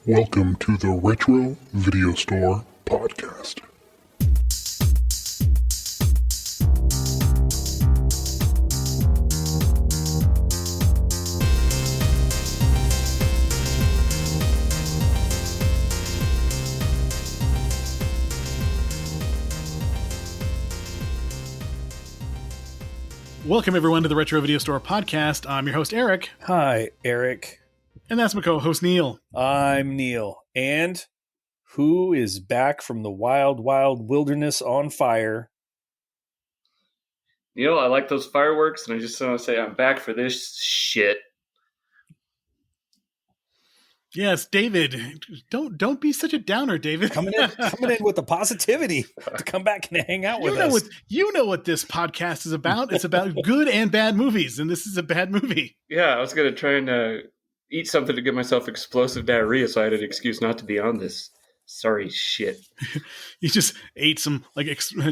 Welcome to the Retro Video Store Podcast. Welcome, everyone, to the Retro Video Store Podcast. I'm your host, Eric. Hi, Eric. And that's my co-host, Neil. I'm Neil. And who is back from the wild, wild wilderness on fire? Neil, I like those fireworks, and I just want to say I'm back for this shit. Yes, David. Don't be such a downer, David. Coming in with the positivity to come back and hang out with us. You know what this podcast is about. It's about good and bad movies, and this is a bad movie. Yeah, I was going to try and eat something to give myself explosive diarrhea, so I had an excuse not to be on this. Sorry, shit. You just ate some,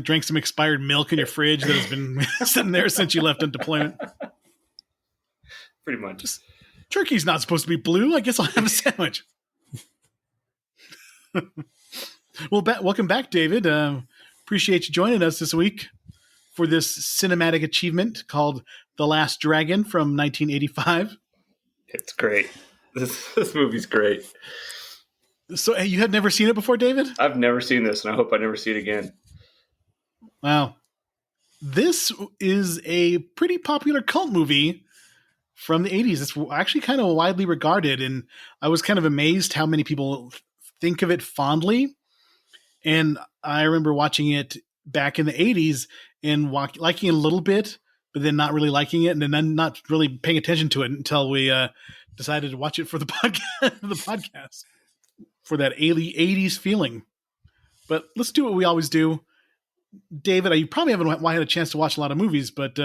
drank some expired milk in your fridge that has been sitting there since you left on deployment. Pretty much. Turkey's not supposed to be blue. I guess I'll have a sandwich. Well, welcome back, David. Appreciate you joining us this week for this cinematic achievement called The Last Dragon from 1985. It's great. This movie's great. So you had never seen it before, David? I've never seen this, and I hope I never see it again. Wow. This is a pretty popular cult movie from the 80s. It's actually kind of widely regarded, and I was kind of amazed how many people think of it fondly. And I remember watching it back in the 80s and liking it a little bit, but then not really liking it, and then not really paying attention to it until we decided to watch it for the podcast, for that 80s feeling. But let's do what we always do. David, you probably haven't had a chance to watch a lot of movies, but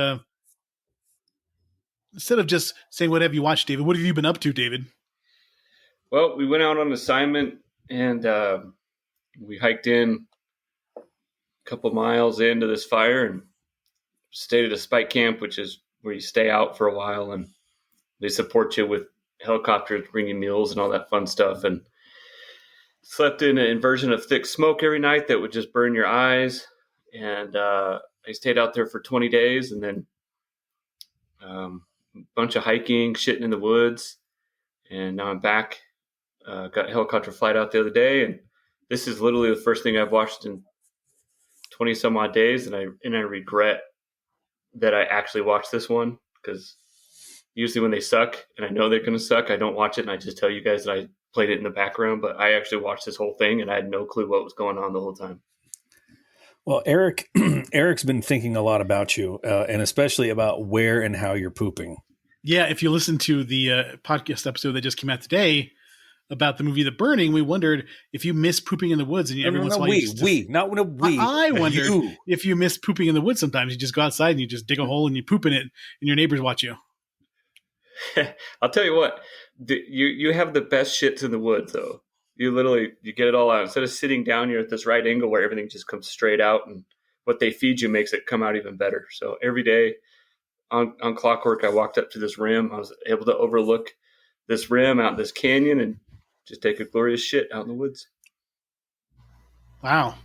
instead of just saying what have you watched, David, what have you been up to, David? Well, we went out on assignment, and we hiked in a couple miles into this fire and stayed at a spike camp, which is where you stay out for a while, and they support you with helicopters, bring you meals and all that fun stuff. And slept in an inversion of thick smoke every night that would just burn your eyes. And I stayed out there for 20 days, and then a bunch of hiking, shitting in the woods. And now I'm back. Got a helicopter flight out the other day, and this is literally the first thing I've watched in 20 some odd days. And I regret that I actually watched this one, because usually when they suck and I know they're going to suck, I don't watch it, and I just tell you guys that I played it in the background. But I actually watched this whole thing, and I had no clue what was going on the whole time. Well, Eric's been thinking a lot about you, and especially about where and how you're pooping. Yeah, if you listen to the podcast episode that just came out today about the movie The Burning, we wondered if you miss pooping in the woods, and every once in a while I wondered if you miss pooping in the woods. Sometimes you just go outside and you just dig a hole and you poop in it, and your neighbors watch you. I'll tell you what, you have the best shits in the woods, though. You get it all out. Instead of sitting down, you're at this right angle where everything just comes straight out, and what they feed you makes it come out even better. So every day on clockwork, I walked up to this rim. I was able to overlook this rim out in this canyon and just take a glorious shit out in the woods. Wow.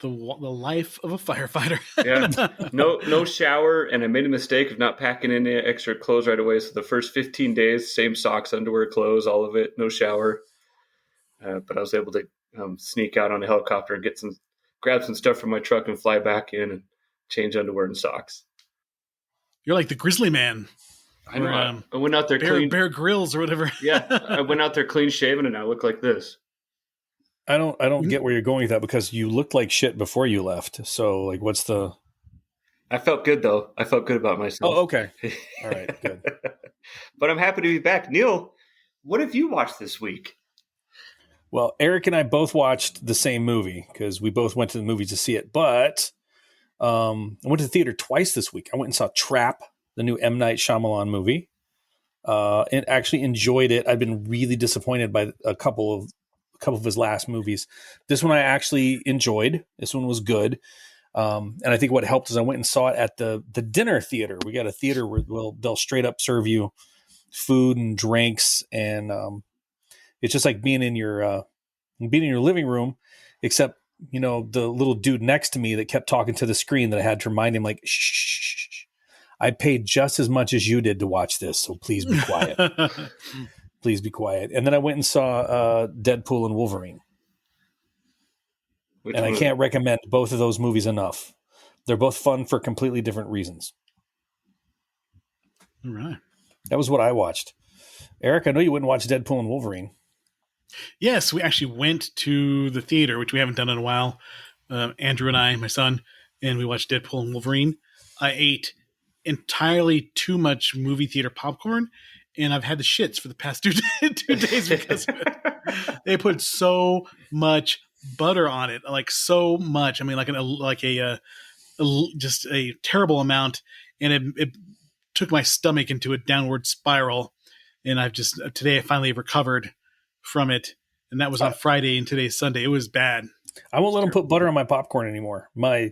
The life of a firefighter. Yeah. No shower. And I made a mistake of not packing any extra clothes right away. So the first 15 days, same socks, underwear, clothes, all of it, no shower. But I was able to sneak out on a helicopter and grab some stuff from my truck and fly back in and change underwear and socks. You're like the Grizzly Man. I know. I went out there clean. Bear Grylls or whatever. Yeah. I went out there clean shaven, and I look like this. I don't get where you're going with that, because you looked like shit before you left. So, what's the... I felt good, though. I felt good about myself. Oh, okay. All right, good. But I'm happy to be back. Neil, what have you watched this week? Well, Eric and I both watched the same movie because we both went to the movies to see it. But I went to the theater twice this week. I went and saw Trap, the new M. Night Shyamalan movie, and actually enjoyed it. I've been really disappointed by a couple of his last movies. This one I actually enjoyed. This one was good. And I think what helped is I went and saw it at the dinner theater. We got a theater where they'll straight up serve you food and drinks, and It's just like being in your living room, except, you know, the little dude next to me that kept talking to the screen that I had to remind him, like, shh, I paid just as much as you did to watch this, so please be quiet. Please be quiet. And then I went and saw Deadpool and Wolverine. And I can't recommend both of those movies enough. They're both fun for completely different reasons. All right. That was what I watched. Eric, I know you wouldn't watch Deadpool and Wolverine. Yes, we actually went to the theater, which we haven't done in a while. Andrew and I, my son, and we watched Deadpool and Wolverine. I ate entirely too much movie theater popcorn, and I've had the shits for the past 2 days because of it. They put so much butter on it, like so much. I mean, just a terrible amount, and it took my stomach into a downward spiral. And today I finally recovered from it, and that was on Friday, and today's Sunday. It was bad. I won't let them put butter on my popcorn anymore. My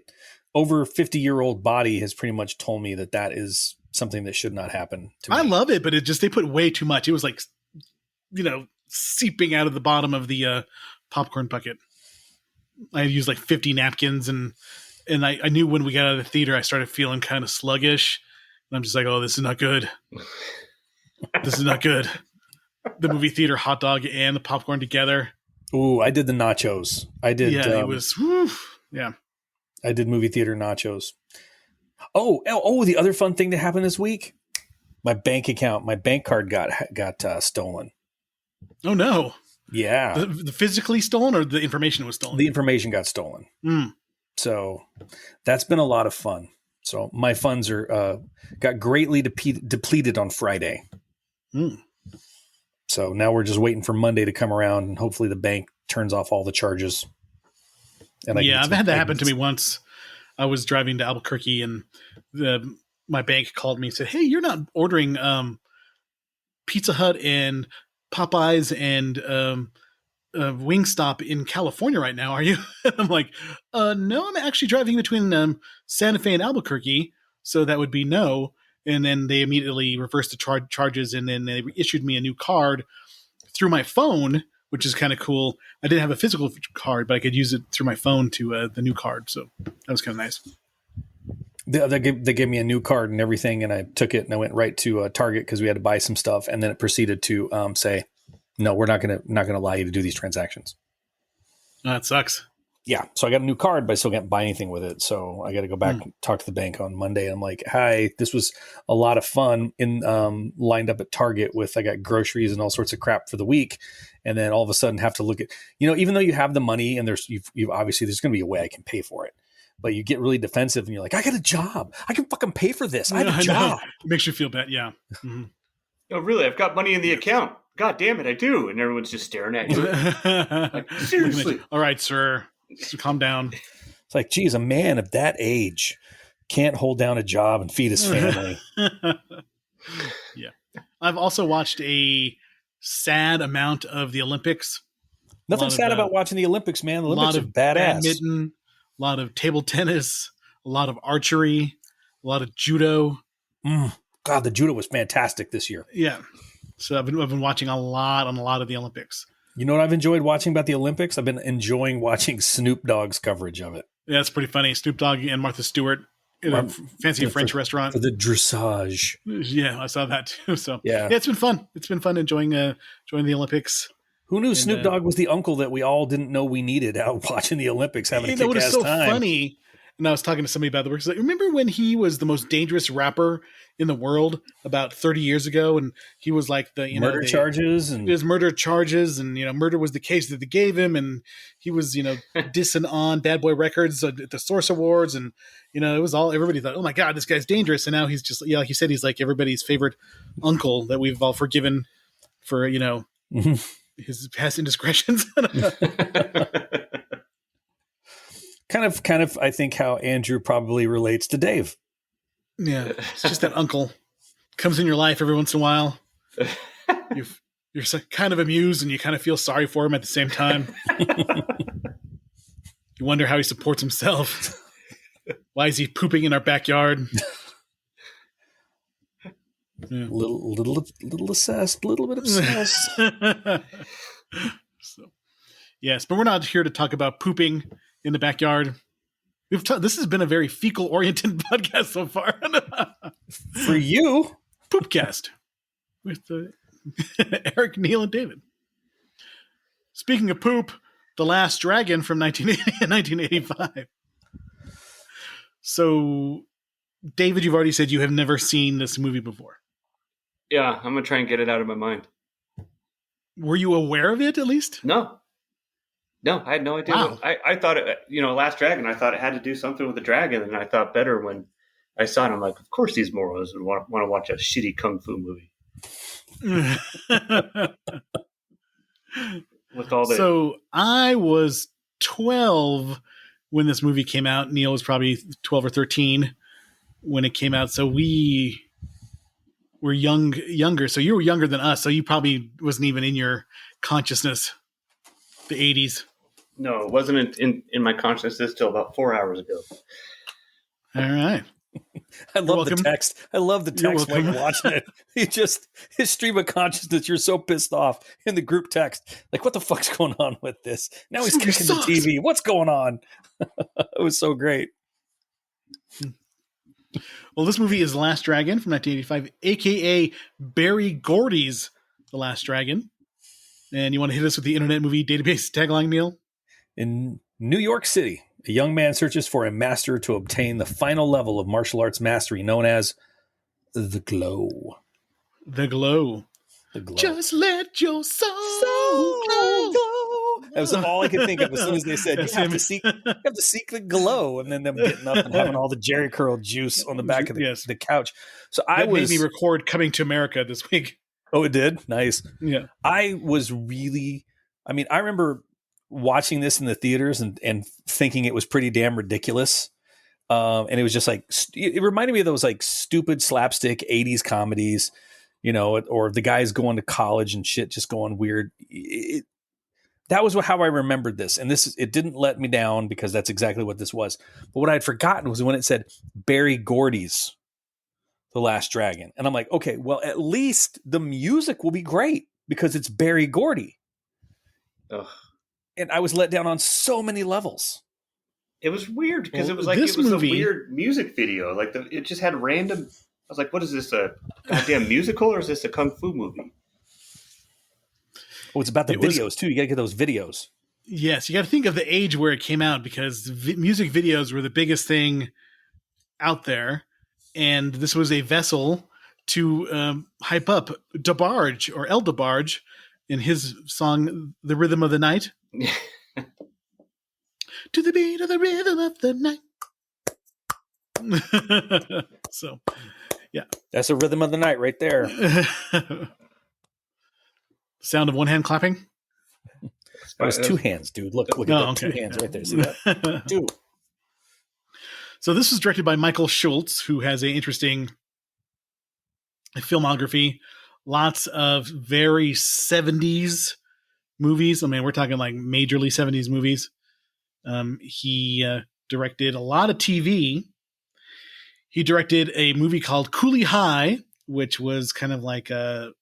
over 50-year-old body has pretty much told me that is something that should not happen to me. I love it, but they put way too much. It was like, you know, seeping out of the bottom of the popcorn bucket. I used like 50 napkins, and I knew when we got out of the theater, I started feeling kind of sluggish. And I'm just like, oh, this is not good. This is not good. The movie theater hot dog and the popcorn together. Ooh, I did the nachos. I did. Yeah, it was. Whew, yeah, I did movie theater nachos. Oh! The other fun thing that happened this week: my bank account, my bank card got stolen. Oh no! Yeah, the physically stolen, or the information was stolen? The information got stolen. So that's been a lot of fun. So my funds got greatly depleted on Friday. So now we're just waiting for Monday to come around, and hopefully the bank turns off all the charges. And I've had that happen to me once. I was driving to Albuquerque, and my bank called me and said, "Hey, you're not ordering Pizza Hut and Popeyes and Wingstop in California right now, are you?" I'm like, no, I'm actually driving between Santa Fe and Albuquerque, so that would be no. And then they immediately reversed the charges, and then they issued me a new card through my phone, which is kind of cool. I didn't have a physical card, but I could use it through my phone to the new card, so that was kind of nice. They gave me a new card and everything, and I took it and I went right to Target because we had to buy some stuff, and then it proceeded to say, "No, we're not gonna allow you to do these transactions." That sucks. Yeah, so I got a new card, but I still can't buy anything with it. So I got to go back and talk to the bank on Monday. I'm like, "Hi, this was a lot of fun lined up at Target with I got groceries and all sorts of crap for the week, and then all of a sudden have to look at, you know, even though you have the money and you've obviously there's going to be a way I can pay for it, but you get really defensive and you're like, I got a job, I can fucking pay for this. I have a job. It makes you feel bad, yeah. Mm-hmm. Oh, really? I've got money in the account. God damn it, I do. And everyone's just staring at you. Like, seriously. All right, sir. Calm down. It's like, geez, a man of that age can't hold down a job and feed his family. Yeah. I've also watched a sad amount of the Olympics. Nothing sad about watching the Olympics, man. The Olympics are badass. Badminton, a lot of table tennis, a lot of archery, a lot of judo. God, the judo was fantastic this year. Yeah. So I've been watching a lot of the Olympics. You know what I've enjoyed watching about the Olympics? I've been enjoying watching Snoop Dogg's coverage of it. Yeah, it's pretty funny. Snoop Dogg and Martha Stewart in a fancy French restaurant. For the dressage. Yeah, I saw that too. So yeah, it's been fun. It's been fun enjoying the Olympics. Who knew Snoop Dogg was the uncle that we all didn't know we needed out watching the Olympics, having a kick-ass time? That was so funny. And I was talking to somebody about the work. Like, remember when he was the most dangerous rapper in the world about 30 years ago? And he was like murder charges and his murder charges, and murder was the case that they gave him, and he was dissing on Bad Boy Records at the Source Awards, and it was all everybody thought, oh my God, this guy's dangerous. And now he's just like you said, he's like everybody's favorite uncle that we've all forgiven for his past indiscretions. Kind of, I think how Andrew probably relates to Dave. Yeah, it's just that uncle comes in your life every once in a while. You're kind of amused and you kind of feel sorry for him at the same time. You wonder how he supports himself. Why is he pooping in our backyard? Yeah. Little obsessed, a little bit obsessed. So, yes, but we're not here to talk about pooping in the backyard. This has been a very fecal-oriented podcast so far. For you. Poopcast with Eric, Neil, and David. Speaking of poop, The Last Dragon from 1985. So, David, you've already said you have never seen this movie before. Yeah, I'm going to try and get it out of my mind. Were you aware of it, at least? No, I had no idea. Wow. I thought it, Last Dragon, I thought it had to do something with the dragon, and I thought better when I saw it. I'm like, of course these morons would want to watch a shitty kung fu movie. With all the... So I was 12 when this movie came out. Neil was probably 12 or 13 when it came out. So we were younger. So you were younger than us. So you probably wasn't even in your consciousness, the 80s. No, it wasn't in my consciousness till about 4 hours ago. All right. I love the text. I love the text while you're watching it. His stream of consciousness, you're so pissed off in the group text. Like, what the fuck's going on with this? Now he's kicking the TV. What's going on? It was so great. Well, this movie is The Last Dragon from 1985, a.k.a. Barry Gordy's The Last Dragon. And you want to hit us with the Internet Movie Database tagline, Neil? In New York City, a young man searches for a master to obtain the final level of martial arts mastery known as the glow. The glow. The glow. Just let your soul glow. That was all I could think of as soon as they said, you have to seek the glow. And then them getting up and having all the Jerry curl juice on the back of the couch. So that made me record Coming to America this week. Oh, it did? Nice. Yeah. I remember watching this in the theaters and thinking it was pretty damn ridiculous. And it was just like, it reminded me of those like stupid slapstick 80s comedies, or the guys going to college and shit, just going weird. That was how I remembered this. And it didn't let me down because that's exactly what this was. But what I'd forgotten was when it said Barry Gordy's The Last Dragon. And I'm like, okay, well, at least the music will be great because it's Barry Gordy. Ugh. And I was let down on so many levels. It was weird because it was like a weird music video. Like it just had random. I was like, "What is this? A goddamn musical or is this a kung fu movie?" Oh, it's about the videos too. You got to get those videos. Yes, you got to think of the age where it came out because music videos were the biggest thing out there, and this was a vessel to hype up DeBarge or El DeBarge in his song "The Rhythm of the Night." To the beat of the rhythm of the night. So, yeah. That's the rhythm of the night right there. Sound of one hand clapping? That was two hands, dude. Look at that. Okay. 2 hands right there. See that? Dude. So this was directed by Michael Schultz, who has an interesting filmography. Lots of very 70s movies. I mean, we're talking like majorly 70s movies. He directed a lot of TV. He directed a movie called Cooley High, which was kind of like a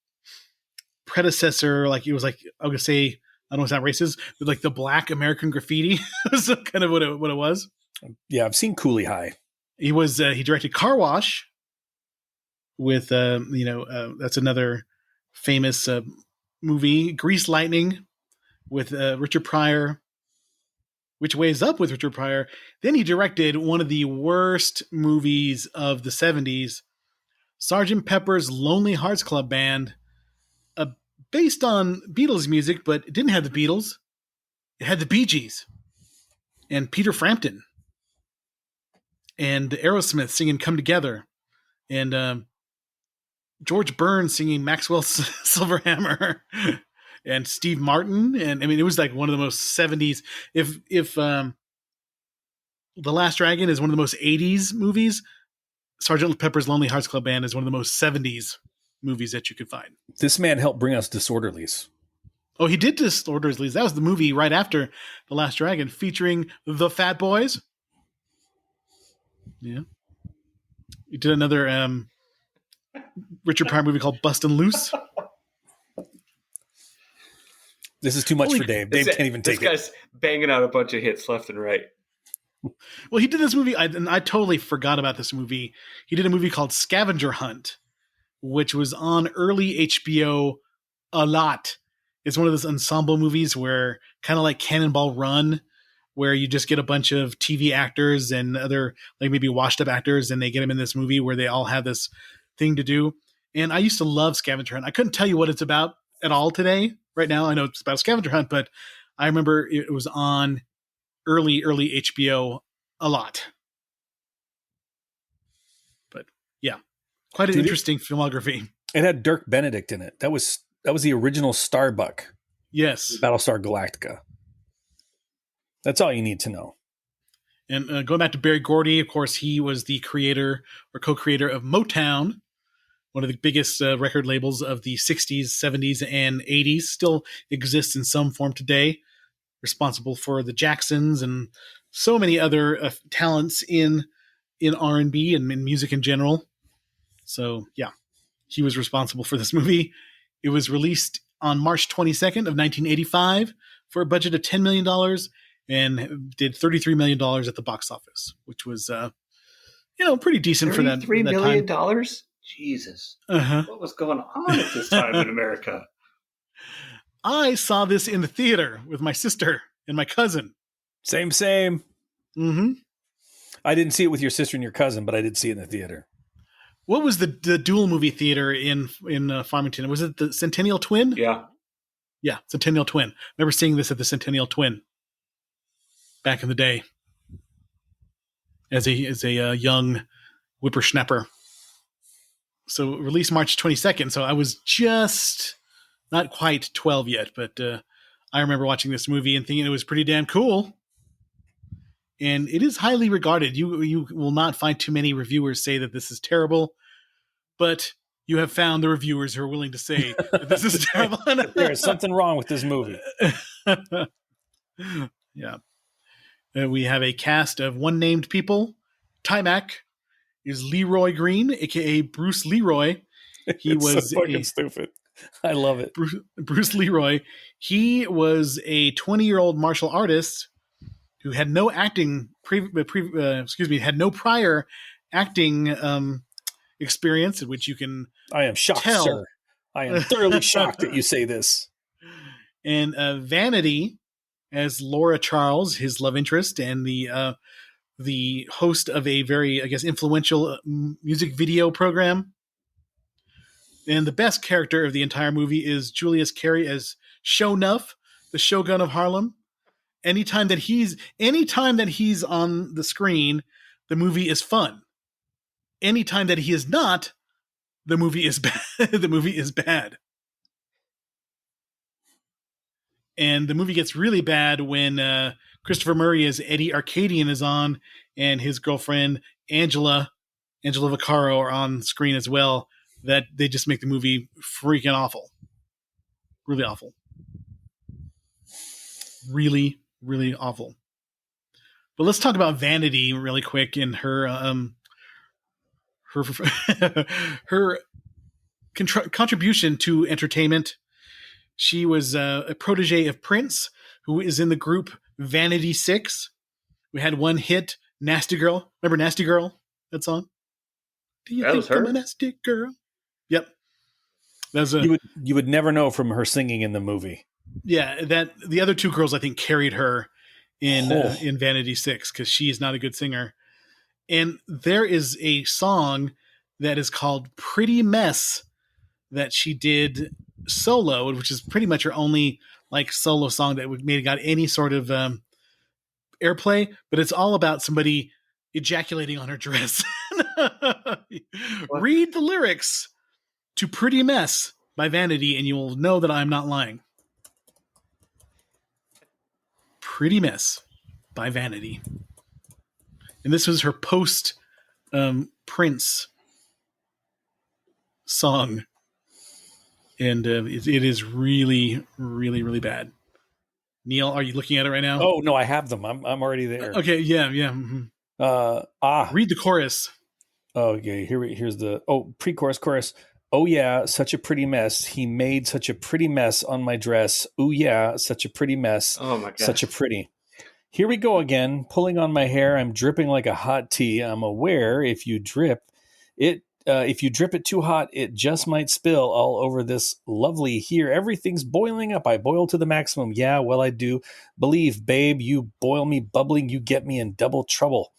predecessor. Like it was like, I would say, I don't know if that racist, but like the Black American Graffiti was kind of what it was. Yeah, I've seen Cooley High. He directed Car Wash with, that's another famous movie. Grease Lightning with Richard Pryor. Which Way Up with Richard Pryor. Then he directed one of the worst movies of the 70s, Sgt. Pepper's Lonely Hearts Club Band, based on Beatles music, but it didn't have the Beatles. It had the Bee Gees and Peter Frampton and Aerosmith singing Come Together and George Burns singing Maxwell Silver Hammer. And Steve Martin, and I mean, it was like one of the most 70s. If The Last Dragon is one of the most 80s movies, Sgt. Pepper's Lonely Hearts Club Band is one of the most 70s movies that you could find. This man helped bring us Disorderlies. Oh, he did Disorderlies. That was the movie right after The Last Dragon, featuring the Fat Boys. Yeah, he did another Richard Pryor movie called Bustin' Loose. This is too much Holy- for Dave. Dave can't even take This guy's banging out a bunch of hits left and right. Well, he did this movie, and I totally forgot about this movie. He did a movie called Scavenger Hunt, which was on early HBO a lot. It's one of those ensemble movies where, kind of like Cannonball Run, where you just get a bunch of TV actors and other, like maybe washed up actors, and they get them in this movie where they all have this thing to do. And I used to love Scavenger Hunt. I couldn't tell you what it's about at all today. Right now, I know it's about a scavenger hunt, but I remember it was on early HBO a lot. But yeah, quite an interesting filmography. It had Dirk Benedict in it. That was the original Starbuck. Yes. Battlestar Galactica. That's all you need to know. And going back to Berry Gordy, of course, he was the creator or co-creator of Motown, one of the biggest record labels of the 60s, 70s, and 80s. Still exists in some form today. Responsible for the Jacksons and so many other talents in R&B and in music in general. So, yeah, he was responsible for this movie. It was released on March 22nd of 1985 for a budget of $10 million and did $33 million at the box office, which was, pretty decent for that. $33 million? Time. Jesus. Uh-huh. What was going on at this time in America? I saw this in the theater with my sister and my cousin. Same. Mm-hmm. I didn't see it with your sister and your cousin, but I did see it in the theater. What was the dual movie theater in Farmington? Was it the Centennial Twin? Yeah, Centennial Twin. I remember seeing this at the Centennial Twin back in the day as a young whippersnapper. So released March 22nd. So I was just not quite 12 yet, but I remember watching this movie and thinking it was pretty damn cool. And it is highly regarded. You will not find too many reviewers say that this is terrible, but you have found the reviewers who are willing to say that this is terrible. There is something wrong with this movie. Yeah. We have a cast of one-named people. Timac is Leroy Green, a.k.a. Bruce Leroy. He was so fucking stupid. I love it. Bruce Leroy. He was a 20-year-old martial artist who had no acting, had no prior acting experience, in which you can. I am shocked, tell. sir. I am thoroughly shocked that you say this. And Vanity as Laura Charles, his love interest, and the host of a very, I guess, influential music video program. And the best character of the entire movie is Julius Carry as Sho'nuff, the Shogun of Harlem. Anytime that he's on the screen, the movie is fun. Anytime that he is not, the movie is bad. The movie is bad. And the movie gets really bad when Christopher Murray as Eddie Arcadian is on, and his girlfriend Angela Vaccaro are on screen as well. That they just make the movie freaking awful. Really awful. Really, really awful. But let's talk about Vanity really quick and her contribution to entertainment. She was a protege of Prince, who is in the group Vanity 6. We had one hit, Nasty Girl. Remember Nasty Girl? That song? Do you think I'm a nasty girl? Yep. You would never know from her singing in the movie. Yeah, that the other two girls I think carried her in Vanity 6 because she is not a good singer. And there is a song that is called Pretty Mess that she did solo, which is pretty much her only like solo song that got any sort of airplay, but it's all about somebody ejaculating on her dress. Read the lyrics to Pretty Mess by Vanity and you will know that I'm not lying. Pretty Mess by Vanity. And this was her post Prince song. And it is really, really, really bad. Neil, are you looking at it right now? Oh, no, I have them. I'm already there. Okay, yeah. Mm-hmm. Read the chorus. Okay, here's the pre-chorus, chorus. Oh yeah, such a pretty mess. He made such a pretty mess on my dress. Oh yeah, such a pretty mess. Oh my Such a gosh. pretty. Here we go again, pulling on my hair. I'm dripping like a hot tea. I'm aware if you drip it too hot, it just might spill all over this lovely here. Everything's boiling up. I boil to the maximum. Yeah, well, I do. Believe, babe, you boil me bubbling, you get me in double trouble.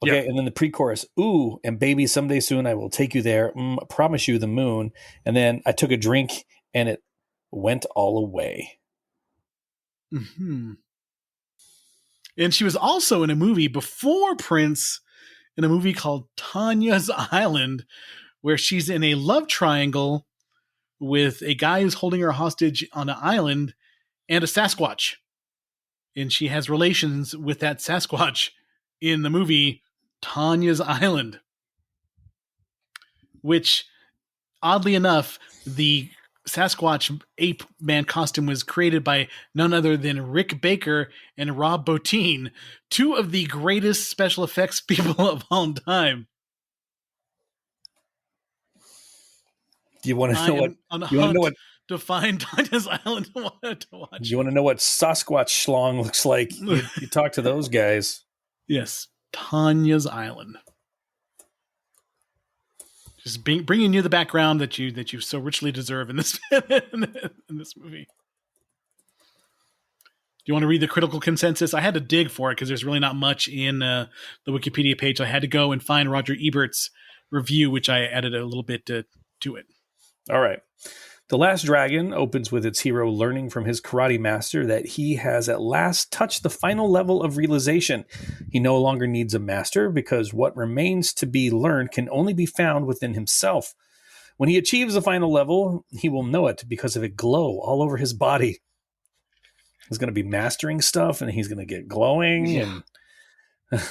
Okay, Yep. and then the pre-chorus. Ooh, and baby, someday soon I will take you there. Promise you the moon. And then I took a drink and it went all away. Hmm. And she was also in a movie before Prince, in a movie called Tanya's Island, where she's in a love triangle with a guy who's holding her hostage on an island and a Sasquatch. And she has relations with that Sasquatch in the movie Tanya's Island, which, oddly enough, the Sasquatch ape man costume was created by none other than Rick Baker and Rob Bottin, two of the greatest special effects people of all time. Do you want to I know what? am on a You want to know hunt what? to find Tanya's Island to watch. You want to know what Sasquatch schlong looks like? You talk to those guys. Yes, Tanya's Island. Just bringing you the background that you so richly deserve in this in this movie. Do you want to read the critical consensus? I had to dig for it because there's really not much in the Wikipedia page. I had to go and find Roger Ebert's review, which I added a little bit to it. All right. The Last Dragon opens with its hero learning from his karate master that he has at last touched the final level of realization. He no longer needs a master because what remains to be learned can only be found within himself. When he achieves the final level, he will know it because of a glow all over his body. He's going to be mastering stuff and he's going to get glowing. Yeah. And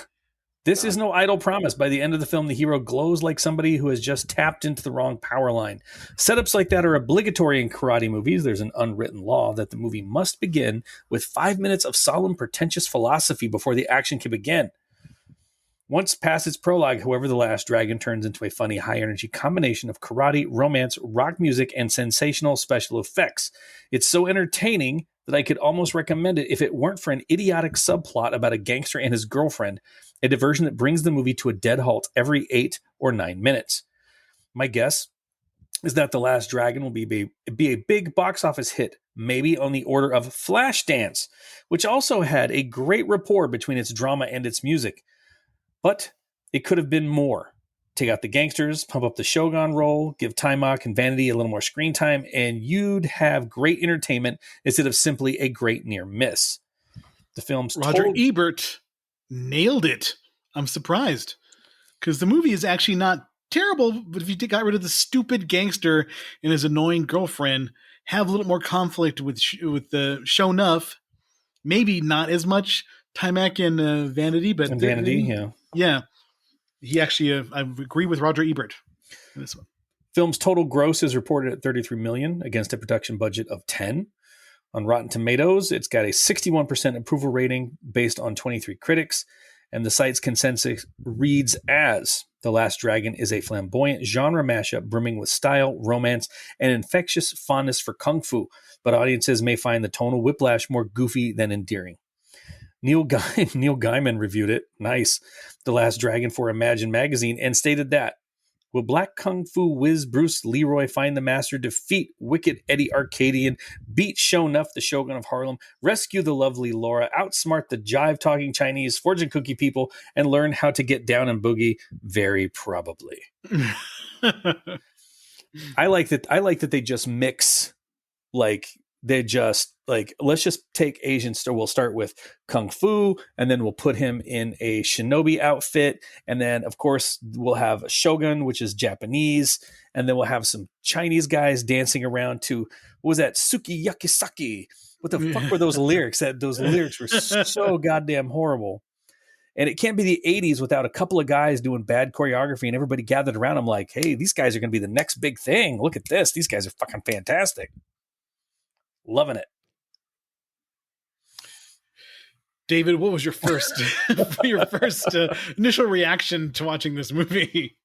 this is no idle promise. By the end of the film, the hero glows like somebody who has just tapped into the wrong power line. Setups like that are obligatory in karate movies. There's an unwritten law that the movie must begin with 5 minutes of solemn, pretentious philosophy before the action can begin. Once past its prologue, however, The Last Dragon turns into a funny, high-energy combination of karate, romance, rock music, and sensational special effects. It's so entertaining that I could almost recommend it if it weren't for an idiotic subplot about a gangster and his girlfriend, a diversion that brings the movie to a dead halt every 8 or 9 minutes. My guess is that The Last Dragon will be a big box office hit, maybe on the order of Flashdance, which also had a great rapport between its drama and its music. But it could have been more. Take out the gangsters, pump up the Shogun role, give Timok and Vanity a little more screen time, and you'd have great entertainment instead of simply a great near miss. The film's Roger Ebert nailed it. I'm surprised because the movie is actually not terrible, but if you got rid of the stupid gangster and his annoying girlfriend, have a little more conflict with the Shonuff, maybe not as much Timok and Vanity, but yeah. He actually, I agree with Roger Ebert in this one. Film's total gross is reported at $33 million against a production budget of $10 million. On Rotten Tomatoes, it's got a 61% approval rating based on 23 critics, and the site's consensus reads as: The Last Dragon is a flamboyant genre mashup brimming with style, romance, and infectious fondness for kung fu, but audiences may find the tonal whiplash more goofy than endearing. Neil Gaiman reviewed it, nice, The Last Dragon for Imagine magazine, and stated that, will black kung fu whiz Bruce Leroy find the master, defeat wicked Eddie Arcadian, beat Shonuff, the Shogun of Harlem, rescue the lovely Laura, outsmart the jive-talking Chinese fortune cookie people, and learn how to get down and boogie? Very probably. I like that they just mix, like, they just, like, let's just take Asian stuff. We'll start with Kung Fu, and then we'll put him in a shinobi outfit. And then, of course, we'll have a Shogun, which is Japanese. And then we'll have some Chinese guys dancing around to, what was that? Suki Yakisaki. What the fuck were those lyrics? Those lyrics were so goddamn horrible. And it can't be the 80s without a couple of guys doing bad choreography and everybody gathered around. I'm like, hey, these guys are going to be the next big thing. Look at this. These guys are fucking fantastic. Loving it. David, what was your first initial reaction to watching this movie?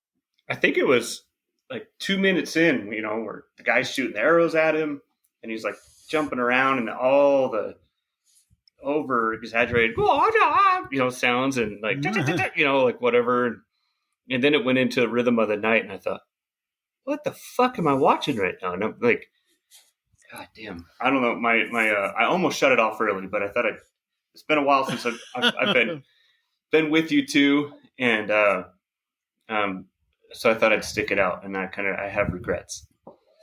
I think it was like 2 minutes in, where the guy's shooting arrows at him, and he's like jumping around, and all the over exaggerated, sounds, and like, like whatever. And then it went into the rhythm of the night, and I thought, what the fuck am I watching right now? And I'm like, God damn, I don't know. I almost shut it off early, but I thought it's been a while since I've been with you two, and so I thought I'd stick it out, and I have regrets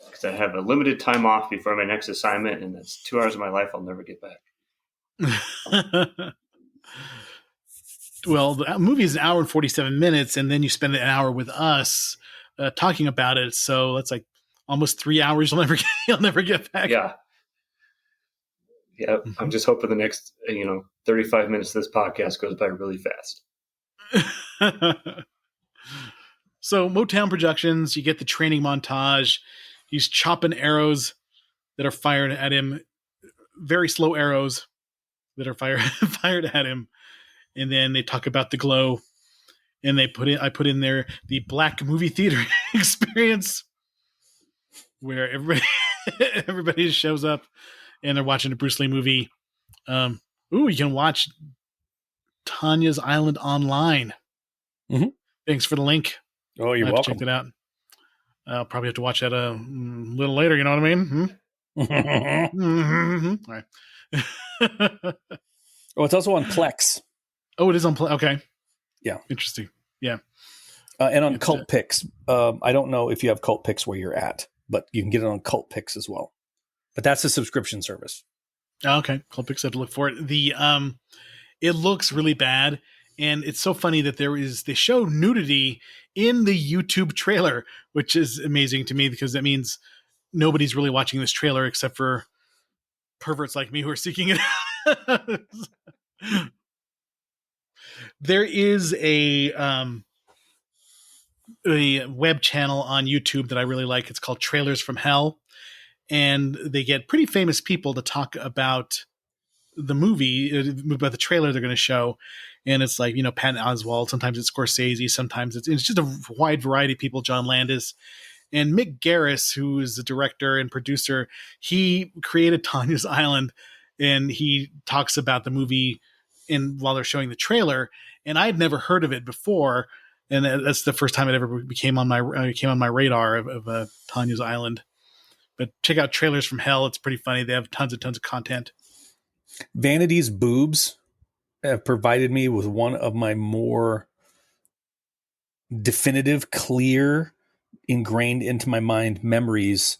because I have a limited time off before my next assignment, and that's 2 hours of my life I'll never get back. Well, the movie is an hour and 47 minutes, and then you spend an hour with us talking about it. So that's like almost 3 hours. You'll never get back. Yeah. Yeah. I'm just hoping the next, 35 minutes of this podcast goes by really fast. So Motown Productions, you get the training montage. He's chopping arrows that are fired at him. Very slow arrows that are fired at him. And then they talk about the glow, and I put in there the black movie theater experience, where everybody shows up and they're watching a Bruce Lee movie. You can watch Tanya's Island online. Mm-hmm. Thanks for the link. Oh, you're welcome. Check that out. I'll probably have to watch that a little later. You know what I mean? Mm-hmm. All right. Oh, it's also on Plex. Oh, it is on Plex. Okay. Yeah. Interesting. Yeah. And on Cult Picks. I don't know if you have Cult Picks where you're at, but you can get it on Cult Picks as well. But that's a subscription service. Okay. Cult Picks, I have to look for it. It looks really bad. And it's so funny that they show nudity in the YouTube trailer, which is amazing to me because that means nobody's really watching this trailer except for perverts like me who are seeking it out. There is a web channel on YouTube that I really like. It's called Trailers from Hell. And they get pretty famous people to talk about the movie, about the trailer they're going to show. And it's like, Patton Oswalt, sometimes it's Scorsese, sometimes it's just a wide variety of people, John Landis. And Mick Garris, who is the director and producer, he created Tanya's Island, and he talks about the movie while they're showing the trailer. And I had never heard of it before. And that's the first time it ever came on my radar of Tanya's Island. But check out Trailers from Hell. It's pretty funny. They have tons and tons of content. Vanity's boobs have provided me with one of my more definitive, clear, ingrained into my mind memories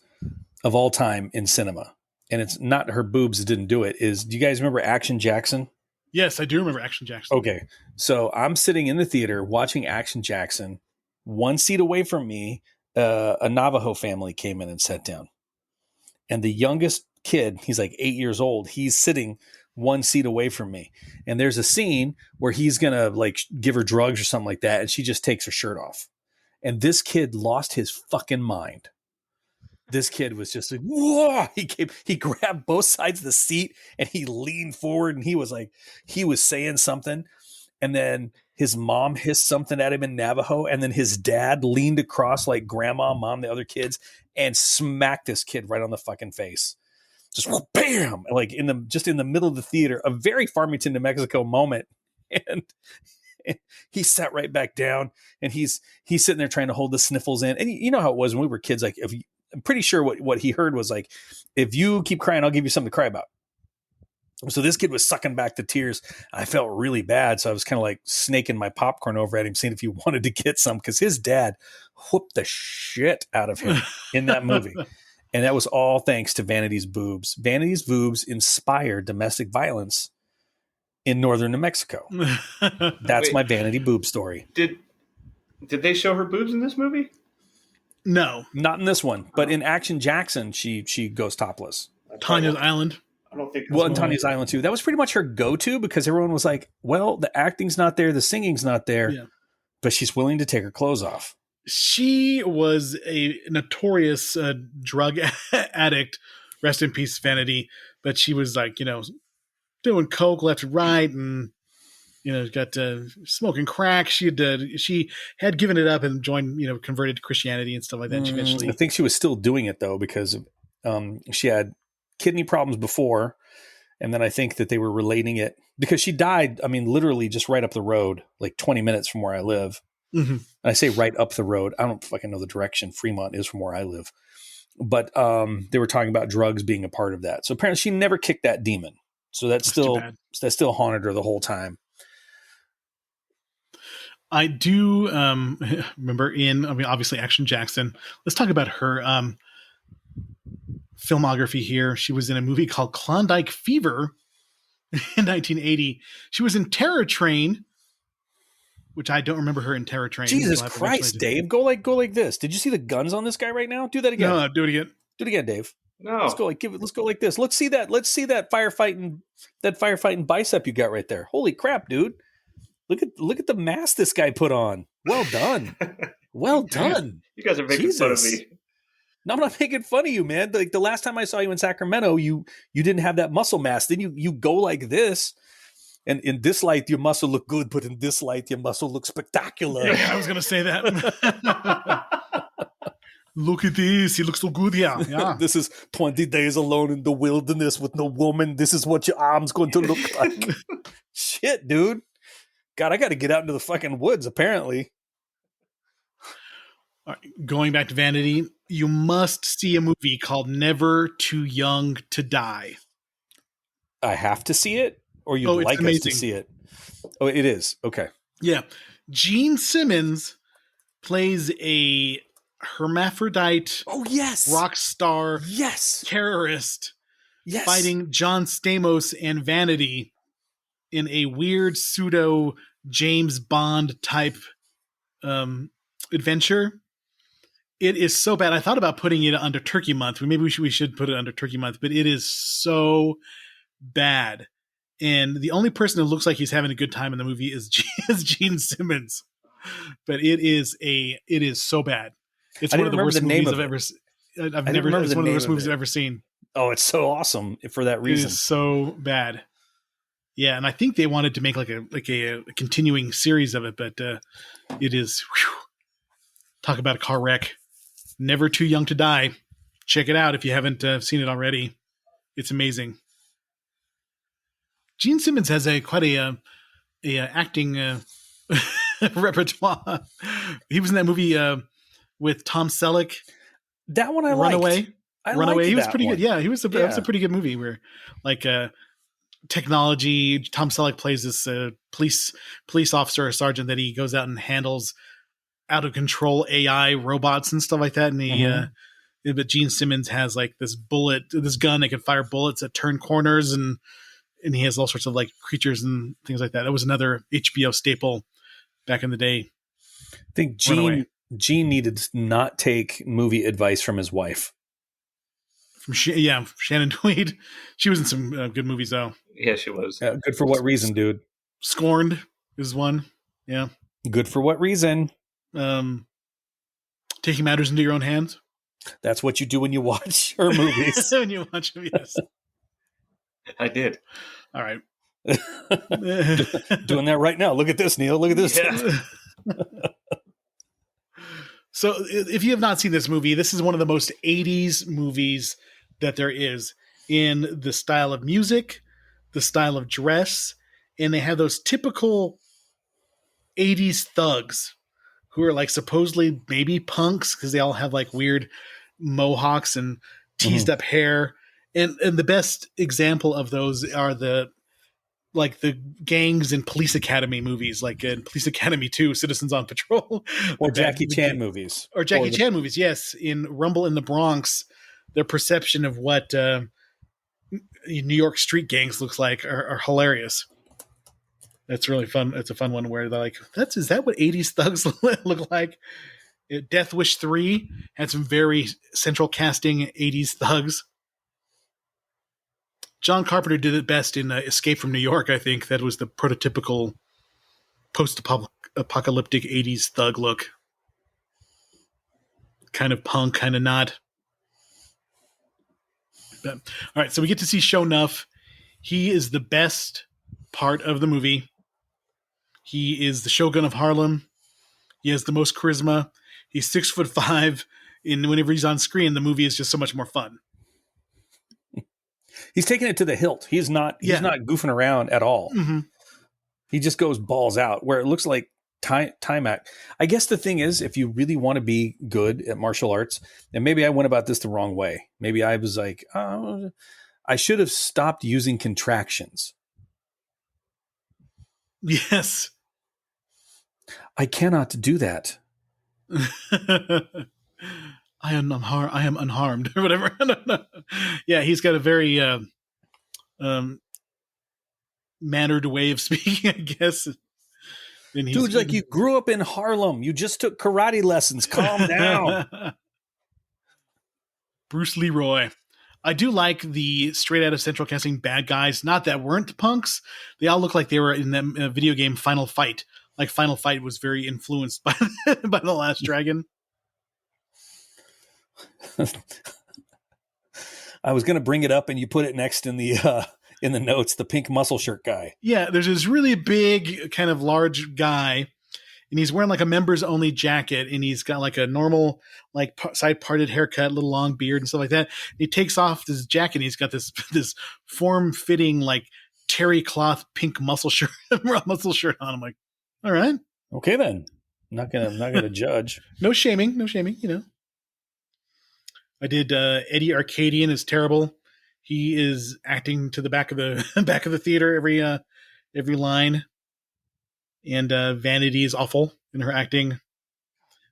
of all time in cinema. And it's not her boobs that didn't do it. Do you guys remember Action Jackson? Yes, I do remember Action Jackson. Okay. So I'm sitting in the theater watching Action Jackson. One seat away from me, a Navajo family came in and sat down. And the youngest kid, he's like 8 years old, he's sitting one seat away from me. And there's a scene where he's going to like give her drugs or something like that. And she just takes her shirt off. And this kid lost his fucking mind. This kid was just like, whoa! He grabbed both sides of the seat and he leaned forward and he was saying something. And then his mom hissed something at him in Navajo. And then his dad leaned across like grandma, mom, the other kids, and smacked this kid right on the fucking face. Just bam! Like in the middle of the theater, a very Farmington, New Mexico moment. And he sat right back down and he's sitting there trying to hold the sniffles in. And you know how it was when we were kids, like I'm pretty sure what he heard was like, if you keep crying, I'll give you something to cry about. So this kid was sucking back the tears. I felt really bad. So I was kind of like snaking my popcorn over at him, seeing if he wanted to get some, because his dad whooped the shit out of him in that movie. And that was all thanks to Vanity's boobs. Vanity's boobs inspired domestic violence in northern New Mexico. That's my Vanity boob story. Did they show her boobs in this movie? No. Not in this one, but in Action Jackson, she goes topless. Tanya's Island. I don't think. Well, in Tanya's Island too. That was pretty much her go-to because everyone was like, well, the acting's not there, the singing's not there, but she's willing to take her clothes off. She was a notorious drug addict. Rest in peace, Vanity. But she was like, doing coke left and right, and got smoking crack. She had given it up and joined, converted to Christianity and stuff like that. She eventually, I think she was still doing it though, because she had kidney problems before. And then I think that they were relating it because she died, literally just right up the road, like 20 minutes from where I live. mm-hmm. And I say right up the road. I don't fucking know the direction Fremont is from where I live. But they were talking about drugs being a part of that. So apparently she never kicked that demon. So that still haunted her the whole time. I do remember obviously Action Jackson. Let's talk about her filmography here. She was in a movie called Klondike Fever in 1980. She was in Terror Train, which I don't remember her in Terror Train. Jesus Christ, Dave. Go like this. Did you see the guns on this guy right now? Do that again. No, do it again. Do it again, Dave. No. Let's go like this. Let's see that firefighting bicep you got right there. Holy crap, dude. Look at the mask this guy put on. Well done. Well done. You guys are making fun of me. No, I'm not making fun of you, man. Like the last time I saw you in Sacramento, you didn't have that muscle mass. Then you go like this. And in this light, your muscle look good, but in this light, your muscle looks spectacular. Yeah, I was going to say that. Look at this. He looks so good. Yeah. This is 20 days alone in the wilderness with no woman. This is what your arm's going to look like. Shit, dude. God, I got to get out into the fucking woods, apparently. All right, going back to Vanity, you must see a movie called Never Too Young to Die. I have to see it? Or you'd like us to see it? Oh, it is. Okay. Yeah. Gene Simmons plays a hermaphrodite rock star terrorist fighting John Stamos and Vanity in a weird pseudo James Bond type adventure. It is so bad. I thought about putting it under Turkey Month. Maybe we should put it under Turkey Month, but it is so bad. And the only person who looks like he's having a good time in the movie is Gene Simmons. But it is so bad. It's one of the worst movies I've ever seen. It's one of the worst movies I've ever seen. Oh, it's so awesome for that reason. It is so bad. Yeah, and I think they wanted to make like a continuing series of it, but it is talk about a car wreck. Never Too Young to Die. Check it out if you haven't seen it already. It's amazing. Gene Simmons has quite a acting repertoire. He was in that movie with Tom Selleck. That one I Runaway. liked. Runaway. He was pretty good. Yeah, that was a pretty good movie where like technology. Tom Selleck plays this police officer or sergeant that he goes out and handles out of control AI robots and stuff like that. And but Gene Simmons has like this gun that can fire bullets that turn corners, and he has all sorts of like creatures and things like that. That was another HBO staple back in the day. I think Gene needed to not take movie advice from his wife. From Shannon Tweed. She was in some good movies though. Yeah, she was. Good for what reason, dude? Scorned is one. Yeah. Good for what reason? Taking matters into your own hands. That's what you do when you watch her movies. When you watch them, yes. I did. All right. Doing that right now. Look at this, Neil. Look at this. Yeah. So if you have not seen this movie, this is one of the most 80s movies that there is in the style of music, the style of dress, and they have those typical 80s thugs who are like supposedly maybe punks because they all have like weird mohawks and teased up hair. And the best example of those are the gangs in Police Academy movies, like in Police Academy 2, Citizens on Patrol. Or Jackie Chan movies. Or Jackie Chan movies, yes. In Rumble in the Bronx, their perception of what New York street gangs looks like are hilarious. That's really fun. It's a fun one where they're like, is that what 80s thugs look like? Death Wish 3 had some very central casting 80s thugs. John Carpenter did it best in Escape from New York, I think. That was the prototypical post-apocalyptic 80s thug look. Kind of punk, kind of not. But, all right, so we get to see Sho'nuff. He is the best part of the movie. He is the Shogun of Harlem. He has the most charisma. He's 6'5", and whenever he's on screen, the movie is just so much more fun. He's taking it to the hilt. He's not goofing around at all. Mm-hmm. He just goes balls out, where it looks like Timac. I guess the thing is, if you really want to be good at martial arts, and maybe I went about this the wrong way. Maybe I was like, oh, I should have stopped using contractions. Yes. I cannot do that. I am unharmed or whatever. Yeah, he's got a very mannered way of speaking, I guess. And Dude, like, you grew up in Harlem. You just took karate lessons. Calm down. Bruce Leroy. I do like the straight out of Central Casting bad guys. Not that weren't punks. They all look like they were in the video game Final Fight. Like Final Fight was very influenced by by The Last Dragon. I was going to bring it up, and you put it next in the notes. The pink muscle shirt guy. Yeah, there's this really big, kind of large guy, and he's wearing like a members only jacket, and he's got like a normal, like side parted haircut, little long beard and stuff like that. And he takes off this jacket, and he's got this form fitting like terry cloth pink muscle shirt on. I'm like, all right, okay then. I'm not gonna judge. No shaming. You know, I did Eddie Arcadian is terrible. He is acting to the back of the theater every line. And Vanity is awful in her acting.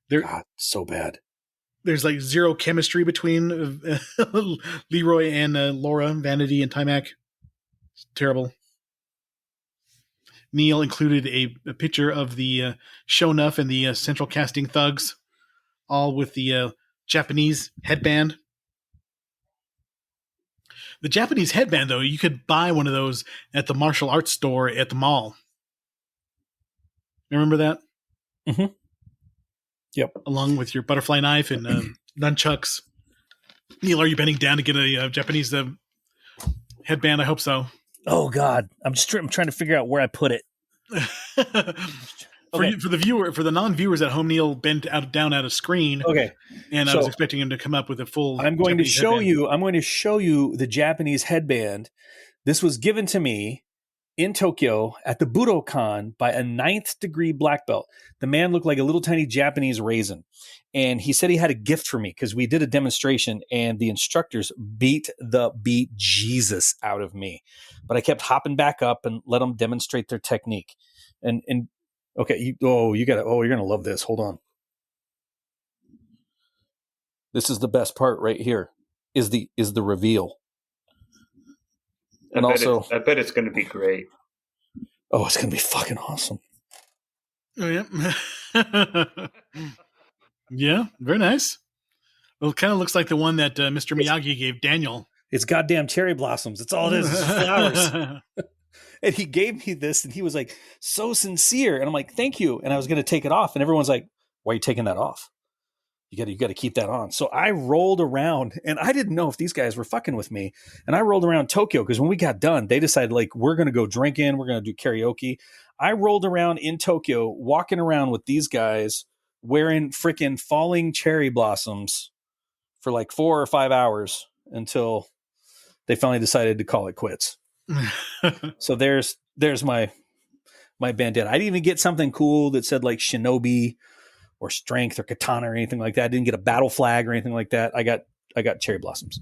God, so bad. There's like zero chemistry between Leroy and Laura, Vanity and Timac. It's terrible. Neil included a picture of the Shonuff and the Central Casting thugs, all with the Japanese headband. The Japanese headband, though, you could buy one of those at the martial arts store at the mall. Remember that? Mm-hmm. Yep. Along with your butterfly knife and nunchucks. Neil, are you bending down to get a Japanese headband? I hope so. Oh God, I'm trying to figure out where I put it. For the non-viewers at home, Neil bent down at a screen. Okay, and I was expecting him to come up with a full. I'm going to show you the Japanese headband. This was given to me in Tokyo at the Budokan by a 9th degree black belt. The man looked like a little tiny Japanese raisin. And he said he had a gift for me because we did a demonstration and the instructors beat Jesus out of me. But I kept hopping back up and let them demonstrate their technique. And okay, you're going to love this. Hold on. This is the best part right here is the reveal. And I bet it's going to be great. Oh, it's going to be fucking awesome. Oh, yeah. Yeah, very nice. Well, it kind of looks like the one that Mr. Miyagi gave Daniel. It's goddamn cherry blossoms. It's all it is. It's flowers. And he gave me this, and he was like, so sincere. And I'm like, thank you. And I was going to take it off. And everyone's like, why are you taking that off? You got to keep that on. So I rolled around, and I didn't know if these guys were fucking with me. And I rolled around Tokyo because when we got done, they decided, like, we're going to go drinking. We're going to do karaoke. I rolled around in Tokyo, walking around with these guys wearing freaking falling cherry blossoms for like 4 or 5 hours until they finally decided to call it quits. So there's my bandana. I didn't even get something cool that said like Shinobi or strength or katana or anything like that. I didn't get a battle flag or anything like that. I got cherry blossoms.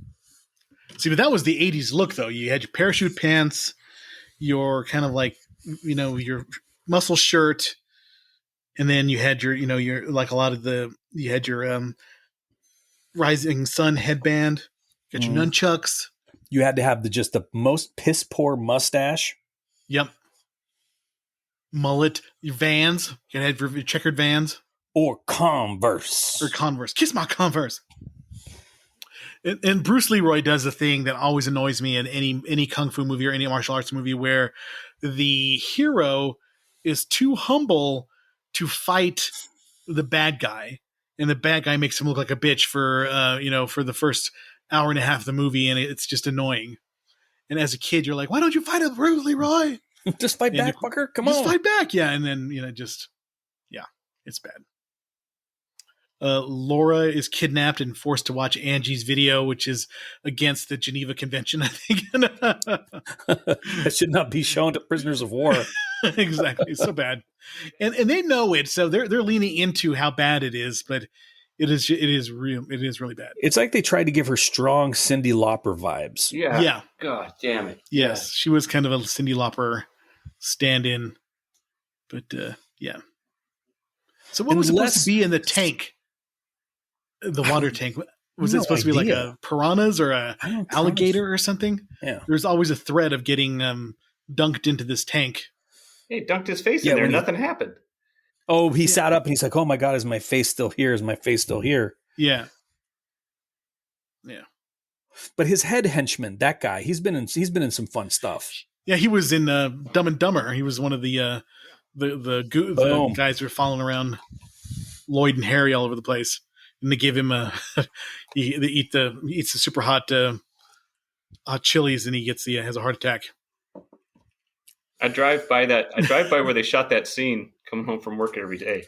See, but that was the 80s look, though. You had your parachute pants, your kind of like, you know, your muscle shirt, and then you had your, you know, your like a lot of you had your rising sun headband, got your nunchucks. You had to have the most piss poor mustache. Yep. Mullet, your Vans. You had your checkered Vans. Or Converse. Kiss my Converse. And Bruce Leroy does a thing that always annoys me in any kung fu movie or any martial arts movie where the hero is too humble to fight the bad guy, and the bad guy makes him look like a bitch for for the first hour and a half of the movie, and it's just annoying. And as a kid, you're like, why don't you fight Bruce Leroy? Just fight back, fucker. Come on. Just fight back. Yeah. And then, it's bad. Laura is kidnapped and forced to watch Angie's video, which is against the Geneva Convention, I think. That should not be shown to prisoners of war. Exactly. It's so bad. And they know it, so they're leaning into how bad it is, but it is really bad. It's like they tried to give her strong Cyndi Lauper vibes. Yeah. God damn it. Yes, she was kind of a Cyndi Lauper stand-in, but yeah. So what was supposed to be in the tank? The water tank. Was it supposed to be like a piranhas or a alligator or something? Yeah. There's always a threat of getting dunked into this tank. He dunked his face in there. Nothing happened. Oh, he sat up and he's like, "Oh my God, is my face still here? Is my face still here?" Yeah. But his head henchman, that guy, he's been in some fun stuff. Yeah, he was in Dumb and Dumber. He was one of the guys who were following around Lloyd and Harry all over the place, and they give him he eats the super hot hot chilies, and he has a heart attack. I drive by where they shot that scene coming home from work every day.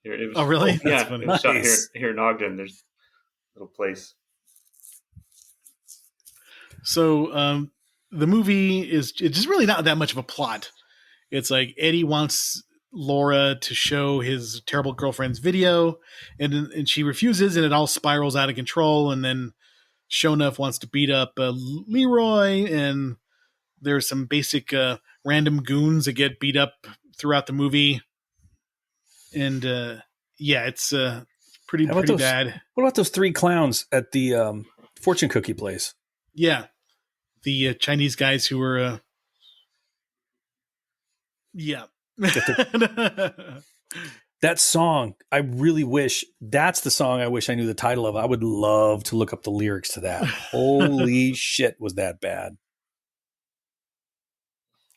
It was, oh, really? Yeah, That's funny. it was shot here in Ogden. There's a little place. So the movie it's just really not that much of a plot. It's like Eddie wants Laura to show his terrible girlfriend's video, and she refuses, and it all spirals out of control. And then Shonuff wants to beat up Leroy, and there's some basic random goons that get beat up throughout the movie. And it's pretty bad. What about those 3 clowns at the fortune cookie place? Yeah, the Chinese guys who were That song, I really wish that's the song I wish I knew the title of. I would love to look up the lyrics to that. Holy shit, was that bad.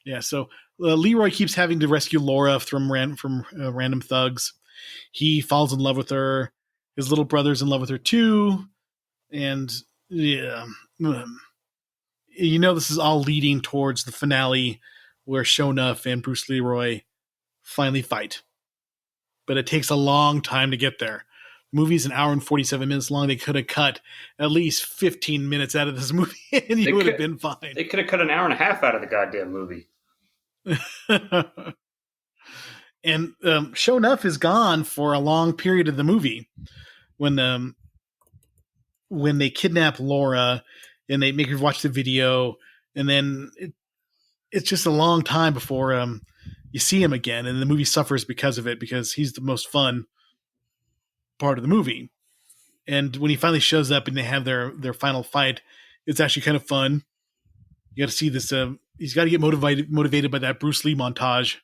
Yeah, so Leroy keeps having to rescue Laura from random thugs. He falls in love with her. His little brother's in love with her too. And yeah, this is all leading towards the finale where Shonuff and Bruce Leroy finally fight. But it takes a long time to get there. The movie's an hour and 47 minutes long. They could have cut at least 15 minutes out of this movie, and you would have been fine. They could have cut an hour and a half out of the goddamn movie. And Shonuff is gone for a long period of the movie. When they kidnap Laura and they make her watch the video, and then it's just a long time before you see him again, and the movie suffers because of it, because he's the most fun part of the movie. And when he finally shows up and they have their final fight, it's actually kind of fun. You got to see this. He's got to get motivated by that Bruce Lee montage,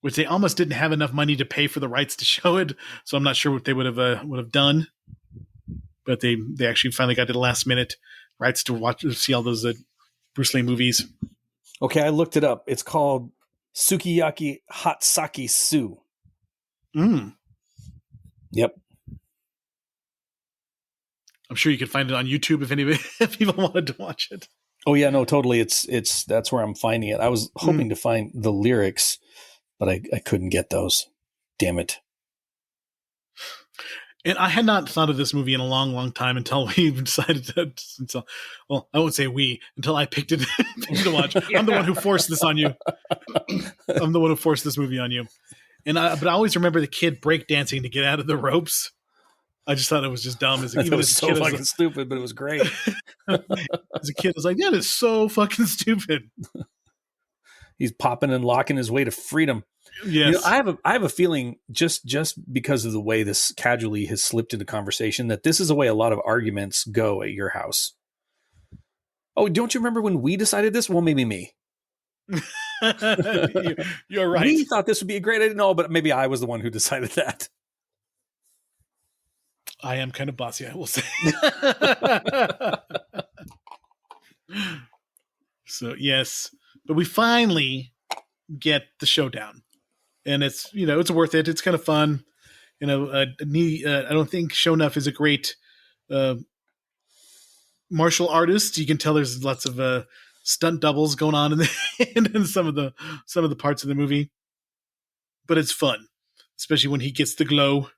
which they almost didn't have enough money to pay for the rights to show it. So I'm not sure what they would have done, but they actually finally got to the last minute rights to see all those Bruce Lee movies. Okay, I looked it up. It's called Sukiyaki Hot Sake Su. Yep. I'm sure you could find it on YouTube if people wanted to watch it. Oh yeah, no, totally. It's that's where I'm finding it. I was hoping to find the lyrics, but I couldn't get those. Damn it. And I had not thought of this movie in a long, long time until we decided to. Well, I won't say we, until I picked it to watch. Yeah. I'm the one who forced this on you. I'm the one who forced this movie on you. But I always remember the kid breakdancing to get out of the ropes. I just thought it was just dumb. It was so fucking stupid, but it was great. As a kid, I was like, that is so fucking stupid. He's popping and locking his way to freedom. Yes. I have a feeling just because of the way this casually has slipped into conversation that this is the way a lot of arguments go at your house. Oh, don't you remember when we decided this? Well, maybe me. You're right. We thought this would be a great idea. No, but maybe I was the one who decided that. I am kind of bossy, I will say. So, yes. But we finally get the showdown. And it's, it's worth it. It's kind of fun. I don't think Shonuff is a great martial artist. You can tell there's lots of stunt doubles going on in some of the parts of the movie. But it's fun, especially when he gets the glow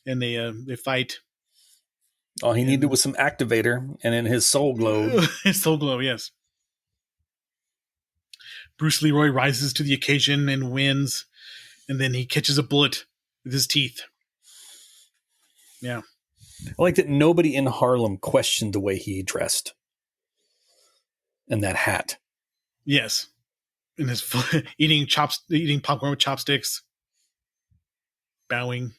and they fight. All he needed was some activator, and then his soul glowed. His soul glow, yes. Bruce Leroy rises to the occasion and wins, and then he catches a bullet with his teeth. Yeah. I like that nobody in Harlem questioned the way he dressed. And that hat. Yes. And his eating popcorn with chopsticks. Bowing.